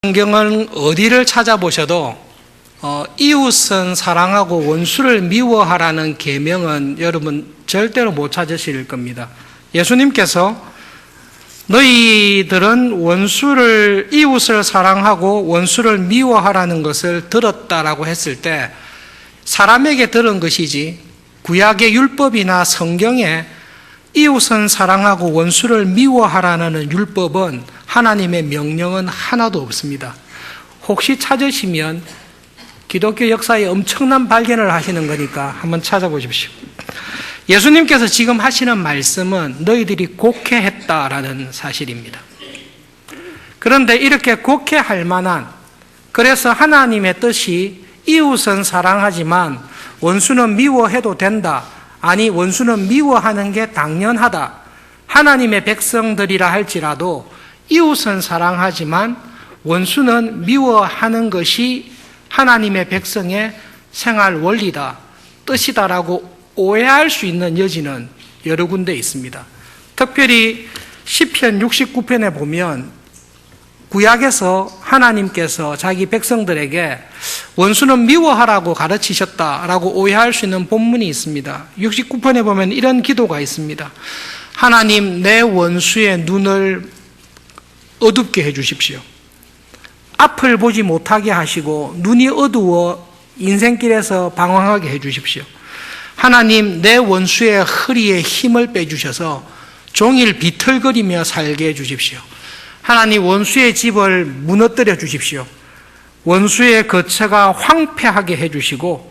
성경은 어디를 찾아보셔도 이웃은 사랑하고 원수를 미워하라는 계명은 여러분 절대로 못 찾으실 겁니다. 예수님께서 너희들은 이웃을 사랑하고 원수를 미워하라는 것을 들었다라고 했을 때 사람에게 들은 것이지 구약의 율법이나 성경에 이웃은 사랑하고 원수를 미워하라는 율법은 하나님의 명령은 하나도 없습니다. 혹시 찾으시면 기독교 역사에 엄청난 발견을 하시는 거니까 한번 찾아보십시오. 예수님께서 지금 하시는 말씀은 너희들이 곡해했다라는 사실입니다. 그런데 이렇게 곡해할 만한, 그래서 하나님의 뜻이 이웃은 사랑하지만 원수는 미워해도 된다, 아니 원수는 미워하는 게 당연하다, 하나님의 백성들이라 할지라도 이웃은 사랑하지만 원수는 미워하는 것이 하나님의 백성의 생활 원리다, 뜻이다라고 오해할 수 있는 여지는 여러 군데 있습니다. 특별히 시편 69편에 보면 구약에서 하나님께서 자기 백성들에게 원수는 미워하라고 가르치셨다라고 오해할 수 있는 본문이 있습니다. 69편에 보면 이런 기도가 있습니다. 하나님, 내 원수의 눈을 어둡게 해주십시오. 앞을 보지 못하게 하시고 눈이 어두워 인생길에서 방황하게 해주십시오. 하나님, 내 원수의 허리에 힘을 빼주셔서 종일 비틀거리며 살게 해주십시오. 하나님, 원수의 집을 무너뜨려 주십시오. 원수의 거처가 황폐하게 해주시고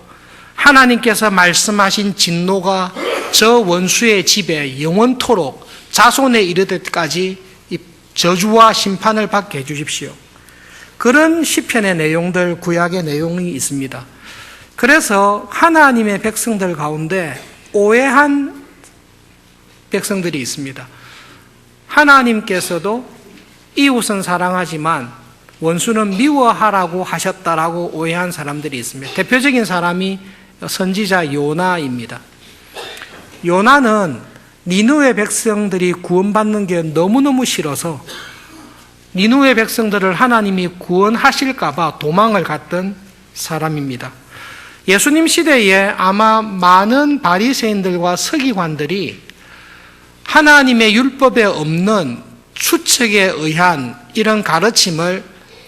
하나님께서 말씀하신 진노가 저 원수의 집에 영원토록 자손에 이르듯까지 저주와 심판을 받게 해주십시오. 그런 시편의 내용들, 구약의 내용이 있습니다. 그래서 하나님의 백성들 가운데 오해한 백성들이 있습니다. 하나님께서도 이웃은 사랑하지만 원수는 미워하라고 하셨다라고 오해한 사람들이 있습니다. 대표적인 사람이 선지자 요나입니다. 요나는 니느웨 백성들이 구원받는 게 너무너무 싫어서 니느웨 백성들을 하나님이 구원하실까 봐 도망을 갔던 사람입니다. 예수님 시대에 아마 많은 바리새인들과 서기관들이 하나님의 율법에 없는 추측에 의한 이런 가르침을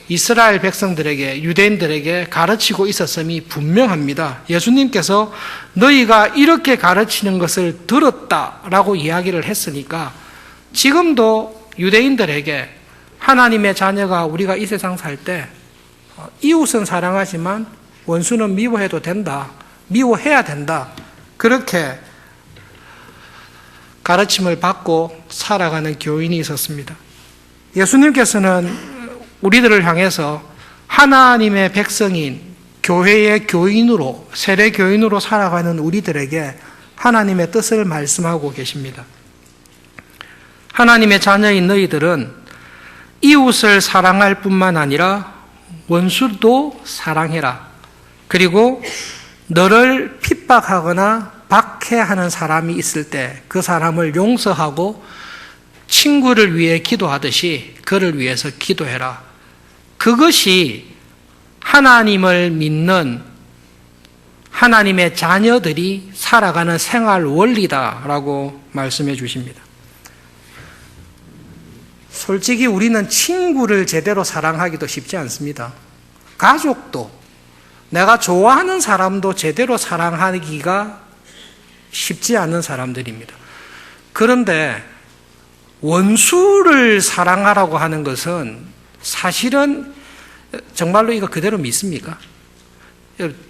이스라엘 백성들에게, 유대인들에게 가르치고 있었음이 분명합니다. 예수님께서 너희가 이렇게 가르치는 것을 들었다라고 이야기를 했으니까 지금도 유대인들에게 하나님의 자녀가 우리가 이 세상 살 때 이웃은 사랑하지만 원수는 미워해도 된다, 미워해야 된다, 그렇게 가르침을 받고 살아가는 교인이 있었습니다. 예수님께서는 우리들을 향해서 하나님의 백성인 교회의 교인으로, 세례 교인으로 살아가는 우리들에게 하나님의 뜻을 말씀하고 계십니다. 하나님의 자녀인 너희들은 이웃을 사랑할 뿐만 아니라 원수도 사랑해라. 그리고 너를 핍박하거나 박해하는 사람이 있을 때 그 사람을 용서하고 친구를 위해 기도하듯이 그를 위해서 기도해라. 그것이 하나님을 믿는 하나님의 자녀들이 살아가는 생활 원리다라고 말씀해 주십니다. 솔직히 우리는 친구를 제대로 사랑하기도 쉽지 않습니다. 가족도, 내가 좋아하는 사람도 제대로 사랑하기가 쉽지 않은 사람들입니다. 그런데 원수를 사랑하라고 하는 것은 사실은 정말로 이거 그대로 믿습니까?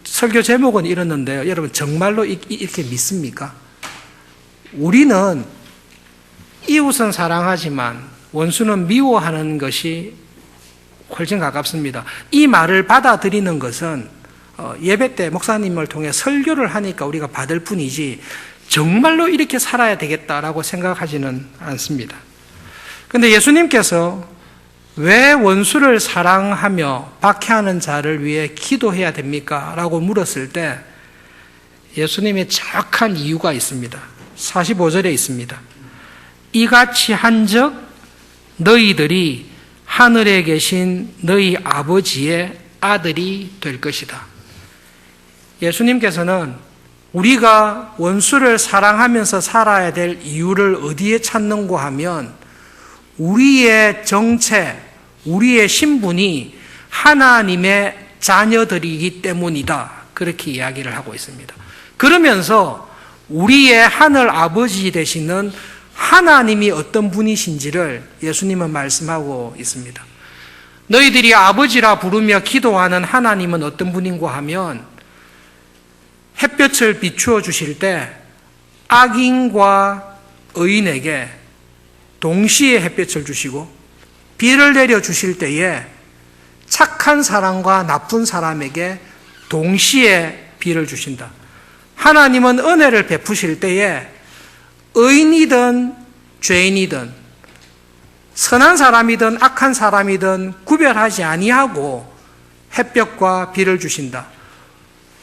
설교 제목은 이렇는데요. 여러분 정말로 이렇게 믿습니까? 우리는 이웃은 사랑하지만 원수는 미워하는 것이 훨씬 가깝습니다. 이 말을 받아들이는 것은 예배 때 목사님을 통해 설교를 하니까 우리가 받을 뿐이지 정말로 이렇게 살아야 되겠다라고 생각하지는 않습니다. 그런데 예수님께서 왜 원수를 사랑하며 박해하는 자를 위해 기도해야 됩니까? 라고 물었을 때 예수님의 정확한 이유가 있습니다. 45절에 있습니다. 이같이 한즉 너희들이 하늘에 계신 너희 아버지의 아들이 될 것이다. 예수님께서는 우리가 원수를 사랑하면서 살아야 될 이유를 어디에 찾는고 하면 우리의 정체, 우리의 신분이 하나님의 자녀들이기 때문이다. 그렇게 이야기를 하고 있습니다. 그러면서 우리의 하늘 아버지 되시는 하나님이 어떤 분이신지를 예수님은 말씀하고 있습니다. 너희들이 아버지라 부르며 기도하는 하나님은 어떤 분인고 하면 햇볕을 비추어 주실 때 악인과 의인에게 동시에 햇볕을 주시고 비를 내려 주실 때에 착한 사람과 나쁜 사람에게 동시에 비를 주신다. 하나님은 은혜를 베푸실 때에 의인이든 죄인이든 선한 사람이든 악한 사람이든 구별하지 아니하고 햇볕과 비를 주신다.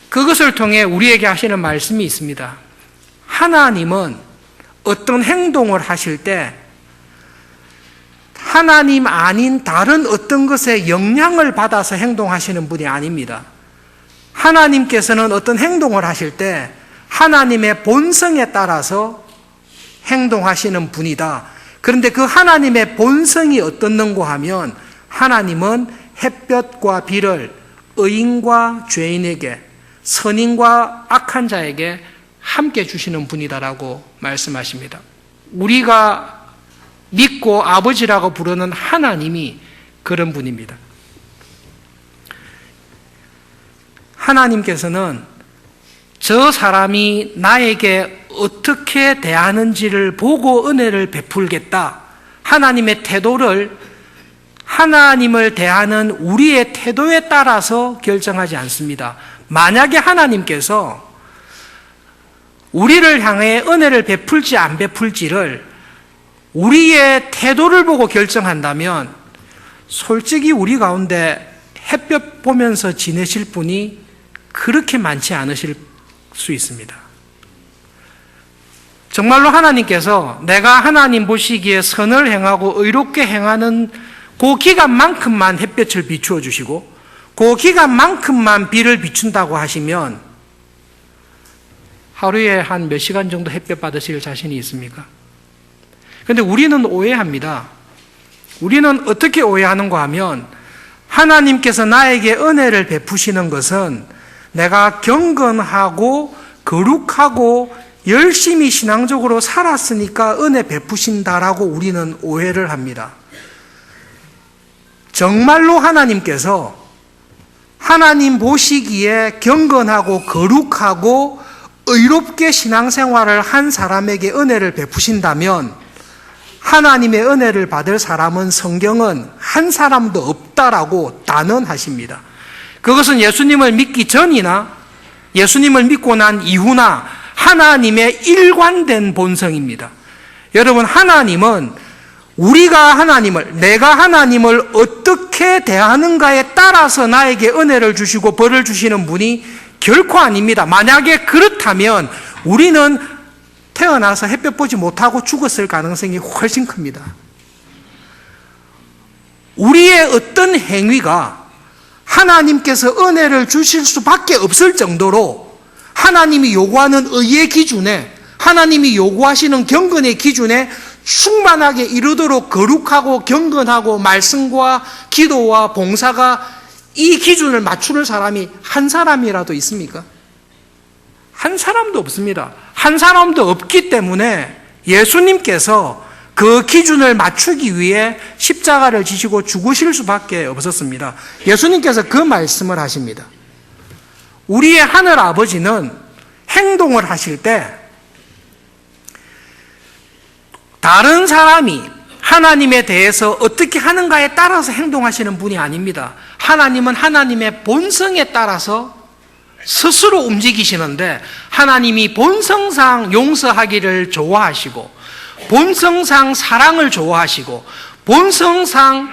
그것을 통해 우리에게 하시는 말씀이 있습니다. 하나님은 어떤 행동을 하실 때 하나님 아닌 다른 어떤 것에 영향을 받아서 행동하시는 분이 아닙니다. 하나님께서는 어떤 행동을 하실 때 하나님의 본성에 따라서 행동하시는 분이다. 그런데 그 하나님의 본성이 어떻는고 하면 하나님은 햇볕과 비를 의인과 죄인에게 선인과 악한 자에게 함께 주시는 분이다라고 말씀하십니다. 우리가 믿고 아버지라고 부르는 하나님이 그런 분입니다. 하나님께서는 저 사람이 나에게 어떻게 대하는지를 보고 은혜를 베풀겠다. 하나님의 태도를 하나님을 대하는 우리의 태도에 따라서 결정하지 않습니다. 만약에 하나님께서 우리를 향해 은혜를 베풀지 안 베풀지를 우리의 태도를 보고 결정한다면 솔직히 우리 가운데 햇볕 보면서 지내실 분이 그렇게 많지 않으실 수 있습니다. 정말로 하나님께서 내가 하나님 보시기에 선을 행하고 의롭게 행하는 그 기간만큼만 햇볕을 비추어 주시고 그 기간만큼만 비를 비춘다고 하시면 하루에 한 몇 시간 정도 햇볕 받으실 자신이 있습니까? 그런데 우리는 오해합니다. 우리는 어떻게 오해하는가 하면 하나님께서 나에게 은혜를 베푸시는 것은 내가 경건하고 거룩하고 열심히 신앙적으로 살았으니까 은혜 베푸신다라고 우리는 오해를 합니다. 정말로 하나님께서 하나님 보시기에 경건하고 거룩하고 의롭게 신앙생활을 한 사람에게 은혜를 베푸신다면 하나님의 은혜를 받을 사람은 성경은 한 사람도 없다라고 단언하십니다. 그것은 예수님을 믿기 전이나 예수님을 믿고 난 이후나 하나님의 일관된 본성입니다. 여러분, 하나님은 우리가 하나님을, 내가 하나님을 어떻게 대하는가에 따라서 나에게 은혜를 주시고 벌을 주시는 분이 결코 아닙니다. 만약에 그렇다면 우리는 태어나서 햇볕 보지 못하고 죽었을 가능성이 훨씬 큽니다. 우리의 어떤 행위가 하나님께서 은혜를 주실 수밖에 없을 정도로 하나님이 요구하는 의의 기준에, 하나님이 요구하시는 경건의 기준에 충만하게 이르도록 거룩하고 경건하고 말씀과 기도와 봉사가 이 기준을 맞추는 사람이 한 사람이라도 있습니까? 한 사람도 없습니다. 한 사람도 없기 때문에 예수님께서 그 기준을 맞추기 위해 십자가를 지시고 죽으실 수밖에 없었습니다. 예수님께서 그 말씀을 하십니다. 우리의 하늘 아버지는 행동을 하실 때 다른 사람이 하나님에 대해서 어떻게 하는가에 따라서 행동하시는 분이 아닙니다. 하나님은 하나님의 본성에 따라서 스스로 움직이시는데 하나님이 본성상 용서하기를 좋아하시고 본성상 사랑을 좋아하시고 본성상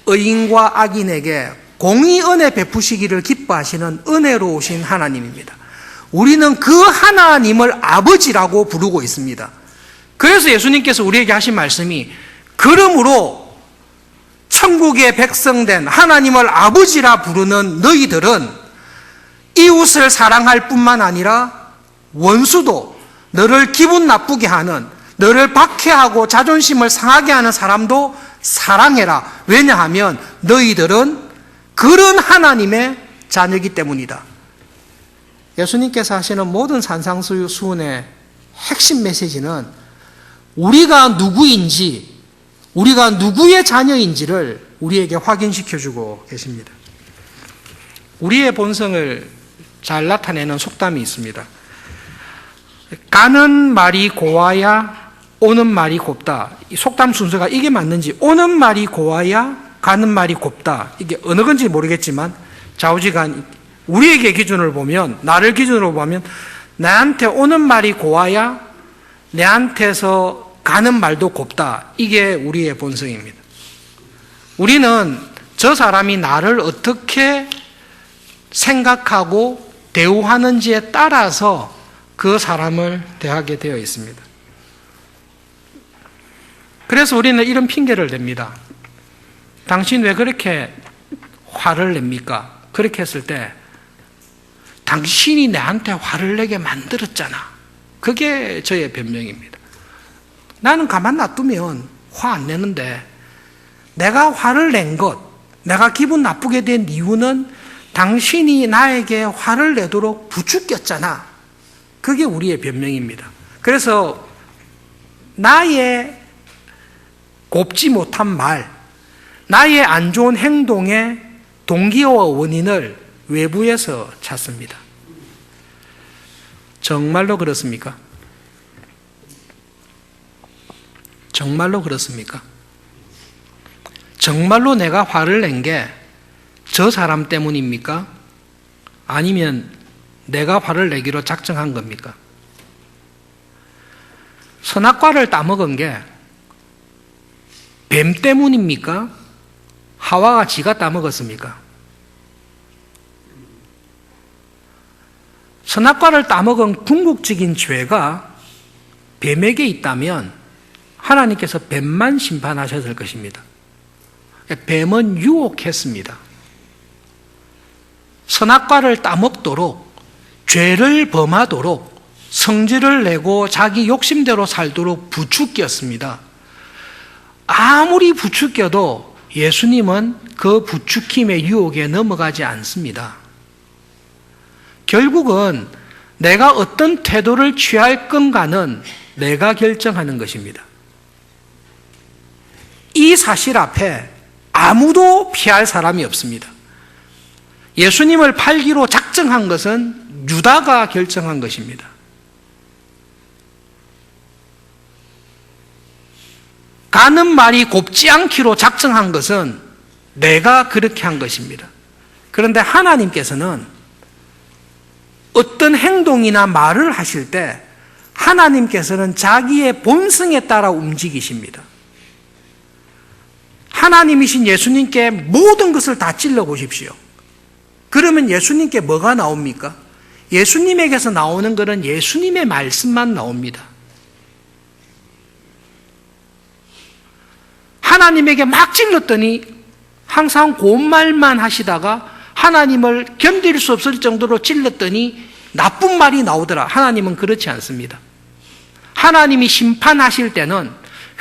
의인과 악인에게 공의 은혜 베푸시기를 기뻐하시는 은혜로우신 하나님입니다. 우리는 그 하나님을 아버지라고 부르고 있습니다. 그래서 예수님께서 우리에게 하신 말씀이 그러므로 천국의 백성된 하나님을 아버지라 부르는 너희들은 이웃을 사랑할 뿐만 아니라 원수도, 너를 기분 나쁘게 하는, 너를 박해하고 자존심을 상하게 하는 사람도 사랑해라. 왜냐하면 너희들은 그런 하나님의 자녀이기 때문이다. 예수님께서 하시는 모든 산상수훈의 핵심 메시지는 우리가 누구인지, 우리가 누구의 자녀인지를 우리에게 확인시켜주고 계십니다. 우리의 본성을 잘 나타내는 속담이 있습니다. 가는 말이 고와야 오는 말이 곱다. 이 속담 순서가 이게 맞는지, 오는 말이 고와야 가는 말이 곱다. 이게 어느 건지 모르겠지만 좌우지간 우리에게 기준을 보면, 나를 기준으로 보면 나한테 오는 말이 고와야 내한테서 가는 말도 곱다. 이게 우리의 본성입니다. 우리는 저 사람이 나를 어떻게 생각하고 대우하는지에 따라서 그 사람을 대하게 되어 있습니다. 그래서 우리는 이런 핑계를 댑니다. 당신 왜 그렇게 화를 냅니까? 그렇게 했을 때 당신이 내한테 화를 내게 만들었잖아. 그게 저의 변명입니다. 나는 가만 놔두면 화 안 내는데 내가 화를 낸 것, 내가 기분 나쁘게 된 이유는 당신이 나에게 화를 내도록 부추겼잖아. 그게 우리의 변명입니다. 그래서 나의 곱지 못한 말, 나의 안 좋은 행동의 동기와 원인을 외부에서 찾습니다. 정말로 그렇습니까? 정말로 그렇습니까? 정말로 내가 화를 낸 게 저 사람 때문입니까? 아니면 내가 화를 내기로 작정한 겁니까? 선악과를 따먹은 게 뱀 때문입니까? 하와가 지가 따먹었습니까? 선악과를 따먹은 궁극적인 죄가 뱀에게 있다면 하나님께서 뱀만 심판하셨을 것입니다. 뱀은 유혹했습니다. 선악과를 따먹도록, 죄를 범하도록, 성질을 내고 자기 욕심대로 살도록 부추겼습니다. 아무리 부추겨도 예수님은 그 부추김의 유혹에 넘어가지 않습니다. 결국은 내가 어떤 태도를 취할 건가는 내가 결정하는 것입니다. 이 사실 앞에 아무도 피할 사람이 없습니다. 예수님을 팔기로 작정한 것은 유다가 결정한 것입니다. 가는 말이 곱지 않기로 작정한 것은 내가 그렇게 한 것입니다. 그런데 하나님께서는 어떤 행동이나 말을 하실 때 하나님께서는 자기의 본성에 따라 움직이십니다. 하나님이신 예수님께 모든 것을 다 찔러 보십시오. 그러면 예수님께 뭐가 나옵니까? 예수님에게서 나오는 것은 예수님의 말씀만 나옵니다. 하나님에게 막 찔렀더니 항상 고운 말만 하시다가 하나님을 견딜 수 없을 정도로 찔렀더니 나쁜 말이 나오더라. 하나님은 그렇지 않습니다. 하나님이 심판하실 때는,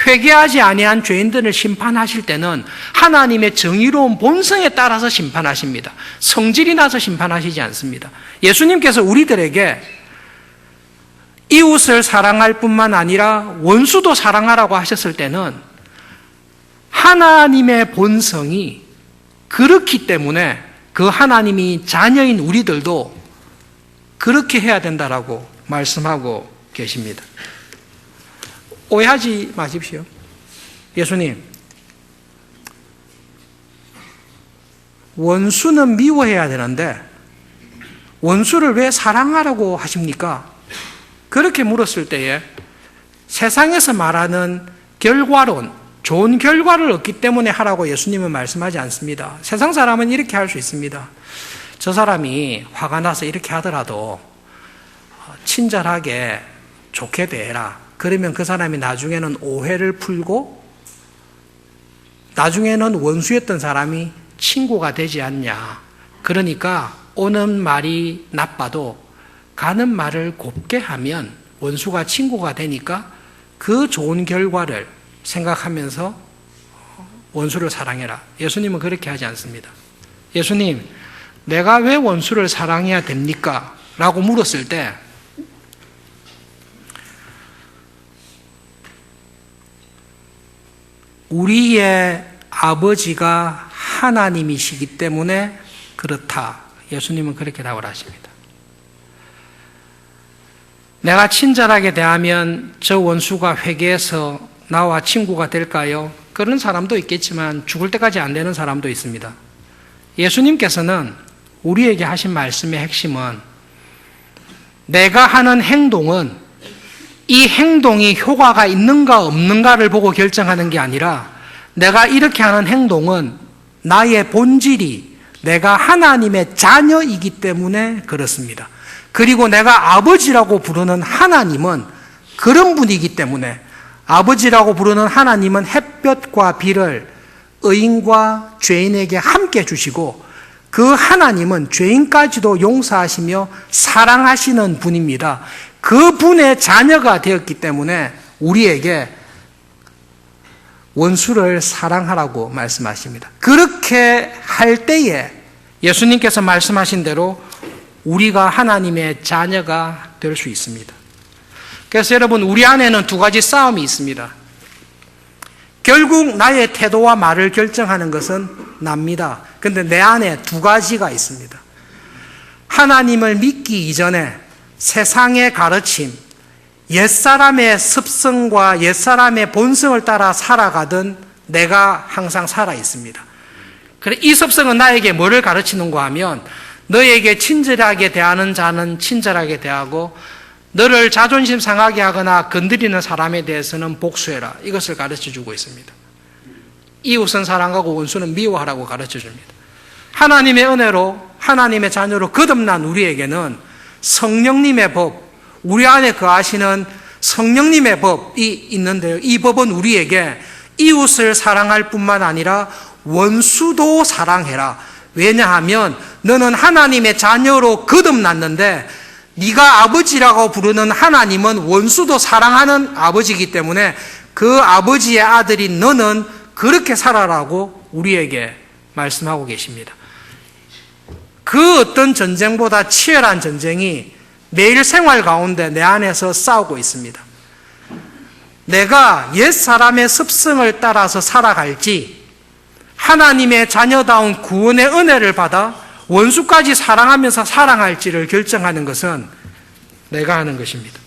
회개하지 아니한 죄인들을 심판하실 때는 하나님의 정의로운 본성에 따라서 심판하십니다. 성질이 나서 심판하시지 않습니다. 예수님께서 우리들에게 이웃을 사랑할 뿐만 아니라 원수도 사랑하라고 하셨을 때는 하나님의 본성이 그렇기 때문에 그 하나님이 자녀인 우리들도 그렇게 해야 된다라고 말씀하고 계십니다. 오해하지 마십시오. 예수님, 원수는 미워해야 되는데 원수를 왜 사랑하라고 하십니까? 그렇게 물었을 때에 세상에서 말하는 결과론, 좋은 결과를 얻기 때문에 하라고 예수님은 말씀하지 않습니다. 세상 사람은 이렇게 할 수 있습니다. 저 사람이 화가 나서 이렇게 하더라도 친절하게 좋게 대해라. 그러면 그 사람이 나중에는 오해를 풀고 나중에는 원수였던 사람이 친구가 되지 않냐. 그러니까 오는 말이 나빠도 가는 말을 곱게 하면 원수가 친구가 되니까 그 좋은 결과를 생각하면서 원수를 사랑해라. 예수님은 그렇게 하지 않습니다. 예수님, 내가 왜 원수를 사랑해야 됩니까? 라고 물었을 때 우리의 아버지가 하나님이시기 때문에 그렇다. 예수님은 그렇게 답을 하십니다. 내가 친절하게 대하면 저 원수가 회개해서 나와 친구가 될까요? 그런 사람도 있겠지만 죽을 때까지 안 되는 사람도 있습니다. 예수님께서는 우리에게 하신 말씀의 핵심은 내가 하는 행동은 이 행동이 효과가 있는가 없는가를 보고 결정하는 게 아니라 내가 이렇게 하는 행동은 나의 본질이 내가 하나님의 자녀이기 때문에 그렇습니다. 그리고 내가 아버지라고 부르는 하나님은 그런 분이기 때문에 아버지라고 부르는 하나님은 햇볕과 비를 의인과 죄인에게 함께 주시고 그 하나님은 죄인까지도 용서하시며 사랑하시는 분입니다. 그 분의 자녀가 되었기 때문에 우리에게 원수를 사랑하라고 말씀하십니다. 그렇게 할 때에 예수님께서 말씀하신 대로 우리가 하나님의 자녀가 될 수 있습니다. 그래서 여러분, 우리 안에는 두 가지 싸움이 있습니다. 결국 나의 태도와 말을 결정하는 것은 납니다. 그런데 내 안에 두 가지가 있습니다. 하나님을 믿기 이전에 세상의 가르침, 옛사람의 습성과 옛사람의 본성을 따라 살아가던 내가 항상 살아 있습니다. 그래, 이 습성은 나에게 뭐를 가르치는가 하면 너에게 친절하게 대하는 자는 친절하게 대하고 너를 자존심 상하게 하거나 건드리는 사람에 대해서는 복수해라. 이것을 가르쳐주고 있습니다. 이웃은 사랑하고 원수는 미워하라고 가르쳐줍니다. 하나님의 은혜로 하나님의 자녀로 거듭난 우리에게는 성령님의 법, 우리 안에 거하시는 성령님의 법이 있는데요. 이 법은 우리에게 이웃을 사랑할 뿐만 아니라 원수도 사랑해라. 왜냐하면 너는 하나님의 자녀로 거듭났는데 네가 아버지라고 부르는 하나님은 원수도 사랑하는 아버지이기 때문에 그 아버지의 아들인 너는 그렇게 살아라고 우리에게 말씀하고 계십니다. 그 어떤 전쟁보다 치열한 전쟁이 매일 생활 가운데 내 안에서 싸우고 있습니다. 내가 옛사람의 습성을 따라서 살아갈지 하나님의 자녀다운 구원의 은혜를 받아 원수까지 사랑하면서 살아갈지를 결정하는 것은 내가 하는 것입니다.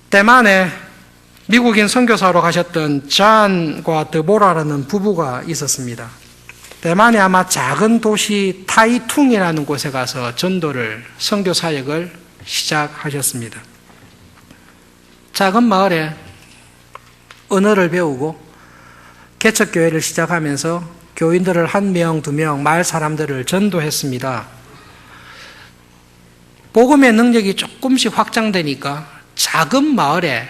대만에 미국인 선교사로 가셨던 잔과 드보라라는 부부가 있었습니다. 대만의 아마 작은 도시 타이퉁이라는 곳에 가서 전도를, 선교 사역을 시작하셨습니다. 작은 마을에 언어를 배우고 개척교회를 시작하면서 교인들을 1명, 2명, 마을 사람들을 전도했습니다. 복음의 능력이 조금씩 확장되니까 작은 마을에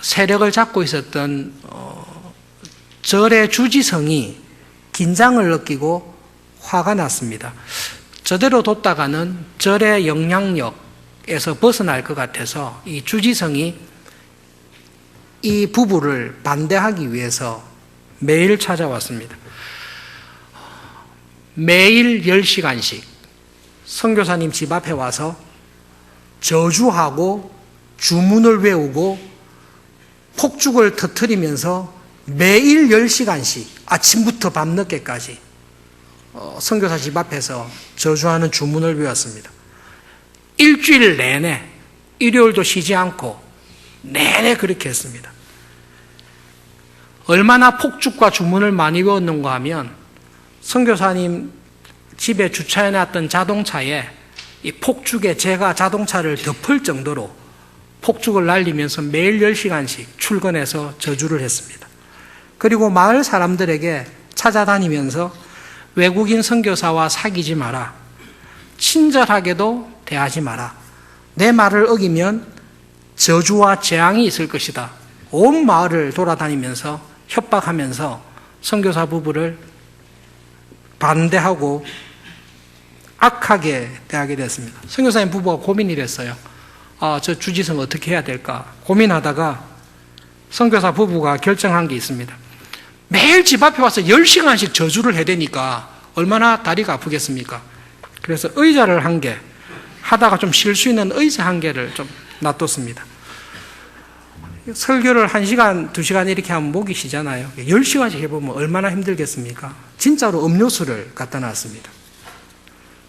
세력을 잡고 있었던 절의 주지성이 긴장을 느끼고 화가 났습니다. 저대로 뒀다가는 절의 영향력에서 벗어날 것 같아서 이 주지성이 이 부부를 반대하기 위해서 매일 찾아왔습니다. 매일 10시간씩 선교사님 집 앞에 와서 저주하고 주문을 외우고 폭죽을 터뜨리면서 매일 10시간씩 아침부터 밤늦게까지 선교사 집 앞에서 저주하는 주문을 외웠습니다. 일주일 내내 일요일도 쉬지 않고 내내 그렇게 했습니다. 얼마나 폭죽과 주문을 많이 외웠는가 하면 선교사님 집에 주차해놨던 자동차에 이 폭죽에 제가 자동차를 덮을 정도로 폭죽을 날리면서 매일 10시간씩 출근해서 저주를 했습니다. 그리고 마을 사람들에게 찾아다니면서 외국인 선교사와 사귀지 마라. 친절하게도 대하지 마라. 내 말을 어기면 저주와 재앙이 있을 것이다. 온 마을을 돌아다니면서 협박하면서 선교사 부부를 반대하고 악하게 대하게 됐습니다. 선교사님 부부가 고민이 됐어요. 저 주지성 어떻게 해야 될까 고민하다가 선교사 부부가 결정한 게 있습니다. 매일 집 앞에 와서 10시간씩 저주를 해대니까 얼마나 다리가 아프겠습니까? 그래서 의자를 한 개, 하다가 좀 쉴 수 있는 의자 한 개를 좀 놔뒀습니다. 설교를 1시간, 2시간 이렇게 하면 목이 쉬잖아요. 10시간씩 해보면 얼마나 힘들겠습니까? 진짜로 음료수를 갖다 놨습니다.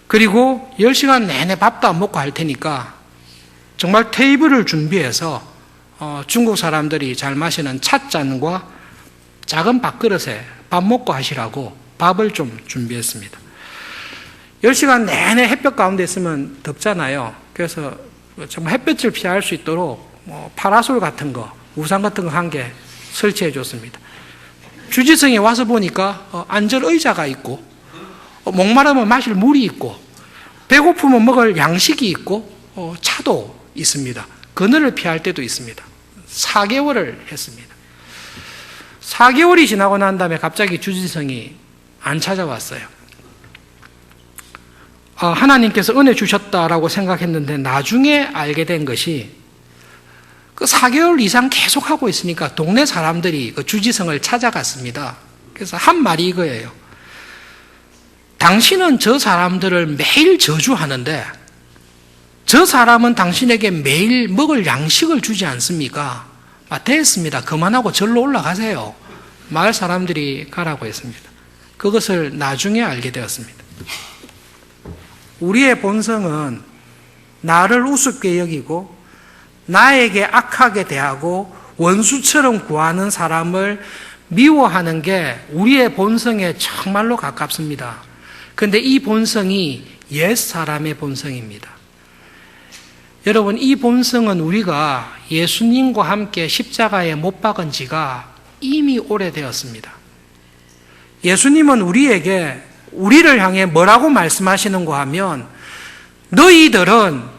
그리고 10시간 내내 밥도 안 먹고 할 테니까 정말 테이블을 준비해서 중국 사람들이 잘 마시는 찻잔과 작은 밥그릇에 밥 먹고 하시라고 밥을 좀 준비했습니다. 10시간 내내 햇볕 가운데 있으면 덥잖아요. 그래서 정말 햇볕을 피할 수 있도록 파라솔 같은 거, 우산 같은 거 한 개 설치해 줬습니다. 주지성에 와서 보니까 앉을 의자가 있고 목마르면 마실 물이 있고 배고프면 먹을 양식이 있고 차도 있습니다. 그늘을 피할 때도 있습니다. 4개월을 했습니다. 4개월이 지나고 난 다음에 갑자기 주지성이 안 찾아왔어요. 하나님께서 은혜 주셨다라고 생각했는데 나중에 알게 된 것이 그 4개월 이상 계속 하고 있으니까 동네 사람들이 그 주지성을 찾아갔습니다. 그래서 한 말이 이거예요. 당신은 저 사람들을 매일 저주하는데 저 사람은 당신에게 매일 먹을 양식을 주지 않습니까? 됐습니다. 그만하고 절로 올라가세요. 마을 사람들이 가라고 했습니다. 그것을 나중에 알게 되었습니다. 우리의 본성은 나를 우습게 여기고 나에게 악하게 대하고 원수처럼 구하는 사람을 미워하는 게 우리의 본성에 정말로 가깝습니다. 그런데 이 본성이 옛사람의 본성입니다. 여러분, 이 본성은 우리가 예수님과 함께 십자가에 못 박은 지가 이미 오래되었습니다. 예수님은 우리를 향해 뭐라고 말씀하시는가 하면 너희들은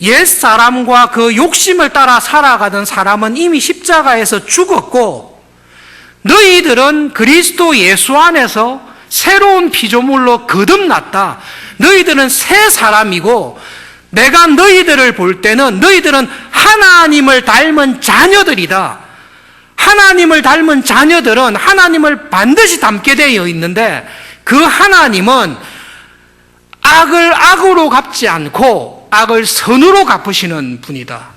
옛사람과 그 욕심을 따라 살아가던 사람은 이미 십자가에서 죽었고 너희들은 그리스도 예수 안에서 새로운 피조물로 거듭났다. 너희들은 새 사람이고 내가 너희들을 볼 때는 너희들은 하나님을 닮은 자녀들이다. 하나님을 닮은 자녀들은 하나님을 반드시 닮게 되어 있는데 그 하나님은 악을 악으로 갚지 않고 악을 선으로 갚으시는 분이다.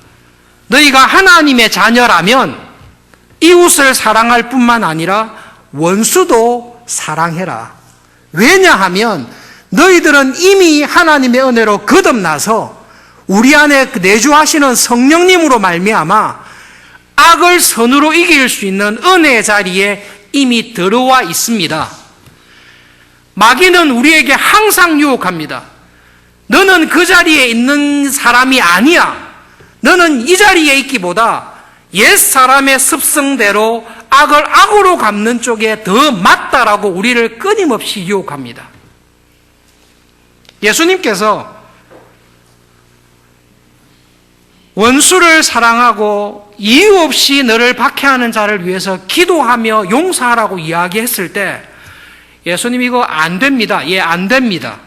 너희가 하나님의 자녀라면 이웃을 사랑할 뿐만 아니라 원수도 사랑해라. 왜냐하면 너희들은 이미 하나님의 은혜로 거듭나서 우리 안에 내주하시는 성령님으로 말미암아 악을 선으로 이길 수 있는 은혜의 자리에 이미 들어와 있습니다. 마귀는 우리에게 항상 유혹합니다. 너는 그 자리에 있는 사람이 아니야. 너는 이 자리에 있기보다 옛사람의 습성대로 악을 악으로 갚는 쪽에 더 맞다라고 우리를 끊임없이 유혹합니다. 예수님께서 원수를 사랑하고 이유 없이 너를 박해하는 자를 위해서 기도하며 용서하라고 이야기했을 때 예수님 이거 안 됩니다. 안 됩니다.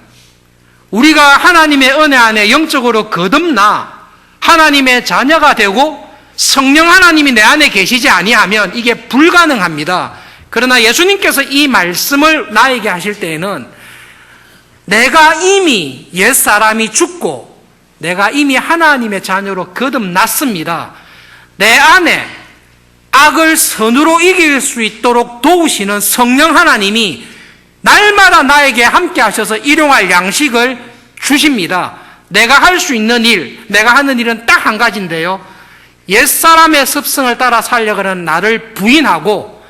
우리가 하나님의 은혜 안에 영적으로 거듭나 하나님의 자녀가 되고 성령 하나님이 내 안에 계시지 아니하면 이게 불가능합니다. 그러나 예수님께서 이 말씀을 나에게 하실 때에는 내가 이미 옛사람이 죽고 내가 이미 하나님의 자녀로 거듭났습니다. 내 안에 악을 선으로 이길 수 있도록 도우시는 성령 하나님이 날마다 나에게 함께 하셔서 일용할 양식을 주십니다. 내가 할 수 있는 일, 내가 하는 일은 딱 한 가지인데요. 옛사람의 습성을 따라 살려가는 나를 부인하고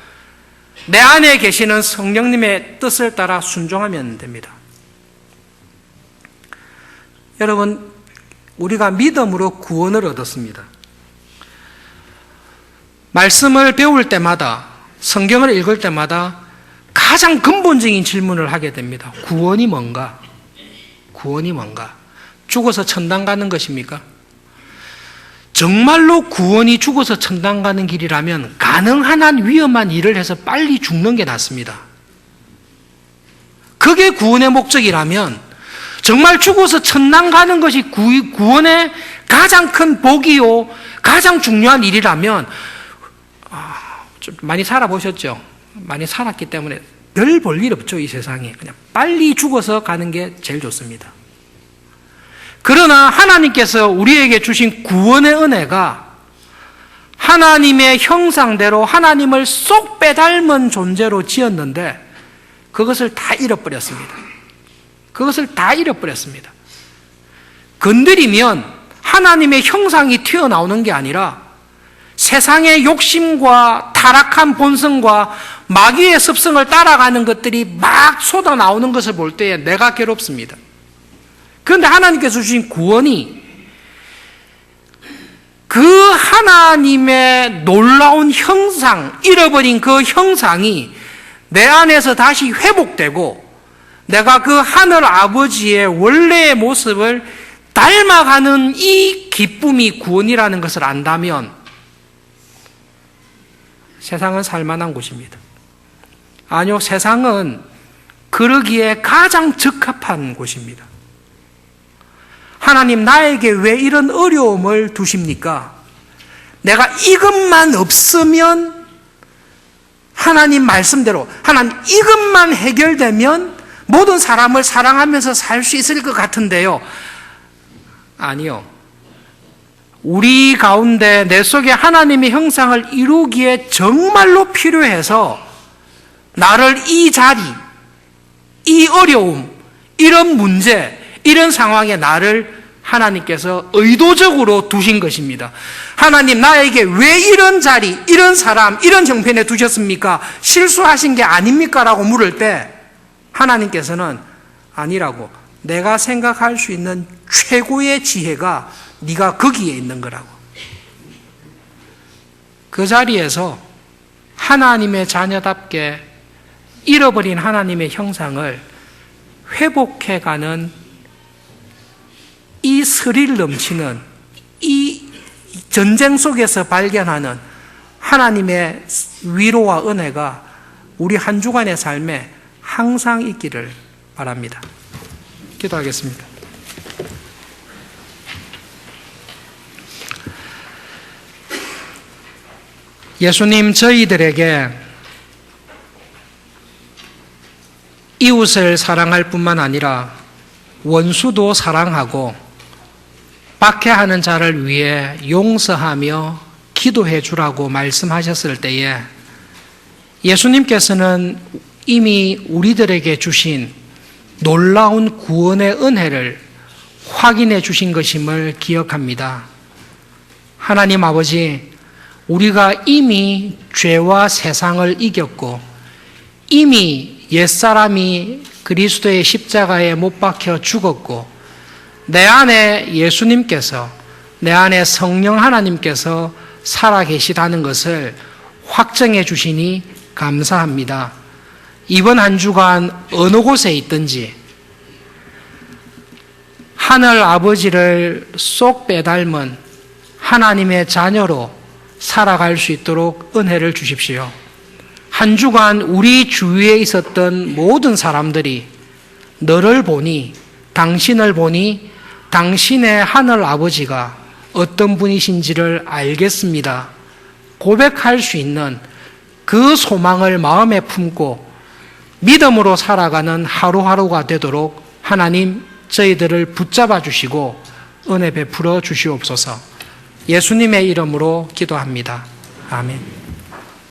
내 안에 계시는 성령님의 뜻을 따라 순종하면 됩니다. 여러분, 우리가 믿음으로 구원을 얻었습니다. 말씀을 배울 때마다, 성경을 읽을 때마다 가장 근본적인 질문을 하게 됩니다. 구원이 뭔가? 구원이 뭔가? 죽어서 천당 가는 것입니까? 정말로 구원이 죽어서 천당 가는 길이라면 가능한 한 위험한 일을 해서 빨리 죽는 게 낫습니다. 그게 구원의 목적이라면, 정말 죽어서 천당 가는 것이 구원의 가장 큰 복이요, 가장 중요한 일이라면, 좀 많이 살아보셨죠? 많이 살았기 때문에 별 볼 일 없죠, 이 세상에. 그냥 빨리 죽어서 가는 게 제일 좋습니다. 그러나 하나님께서 우리에게 주신 구원의 은혜가 하나님의 형상대로 하나님을 쏙 빼닮은 존재로 지었는데 그것을 다 잃어버렸습니다. 그것을 다 잃어버렸습니다. 건드리면 하나님의 형상이 튀어나오는 게 아니라 세상의 욕심과 타락한 본성과 마귀의 습성을 따라가는 것들이 막 쏟아나오는 것을 볼 때에 내가 괴롭습니다. 그런데 하나님께서 주신 구원이 그 하나님의 놀라운 형상, 잃어버린 그 형상이 내 안에서 다시 회복되고 내가 그 하늘 아버지의 원래의 모습을 닮아가는 이 기쁨이 구원이라는 것을 안다면 세상은 살만한 곳입니다. 아니요, 세상은 그러기에 가장 적합한 곳입니다. 하나님, 나에게 왜 이런 어려움을 두십니까? 내가 이것만 없으면 하나님 말씀대로, 하나님 이것만 해결되면 모든 사람을 사랑하면서 살 수 있을 것 같은데요. 아니요. 우리 가운데 내 속에 하나님의 형상을 이루기에 정말로 필요해서 나를 이 자리, 이 어려움, 이런 문제, 이런 상황에 나를 하나님께서 의도적으로 두신 것입니다. 하나님, 나에게 왜 이런 자리, 이런 사람, 이런 형편에 두셨습니까? 실수하신 게 아닙니까? 라고 물을 때 하나님께서는 아니라고, 내가 생각할 수 있는 최고의 지혜가 네가 거기에 있는 거라고. 그 자리에서 하나님의 자녀답게 잃어버린 하나님의 형상을 회복해가는 이 스릴 넘치는, 이 전쟁 속에서 발견하는 하나님의 위로와 은혜가 우리 한 주간의 삶에 항상 있기를 바랍니다. 기도하겠습니다. 예수님, 저희들에게 이웃을 사랑할 뿐만 아니라 원수도 사랑하고 박해하는 자를 위해 용서하며 기도해 주라고 말씀하셨을 때에 예수님께서는 이미 우리들에게 주신 놀라운 구원의 은혜를 확인해 주신 것임을 기억합니다. 하나님 아버지, 우리가 이미 죄와 세상을 이겼고 이미 옛사람이 그리스도의 십자가에 못 박혀 죽었고 내 안에 예수님께서, 내 안에 성령 하나님께서 살아계시다는 것을 확정해 주시니 감사합니다. 이번 한 주간 어느 곳에 있든지 하늘 아버지를 쏙 빼닮은 하나님의 자녀로 살아갈 수 있도록 은혜를 주십시오. 한 주간 우리 주위에 있었던 모든 사람들이 너를 보니, 당신을 보니 당신의 하늘 아버지가 어떤 분이신지를 알겠습니다. 고백할 수 있는 그 소망을 마음에 품고 믿음으로 살아가는 하루하루가 되도록 하나님, 저희들을 붙잡아 주시고 은혜 베풀어 주시옵소서. 예수님의 이름으로 기도합니다. 아멘.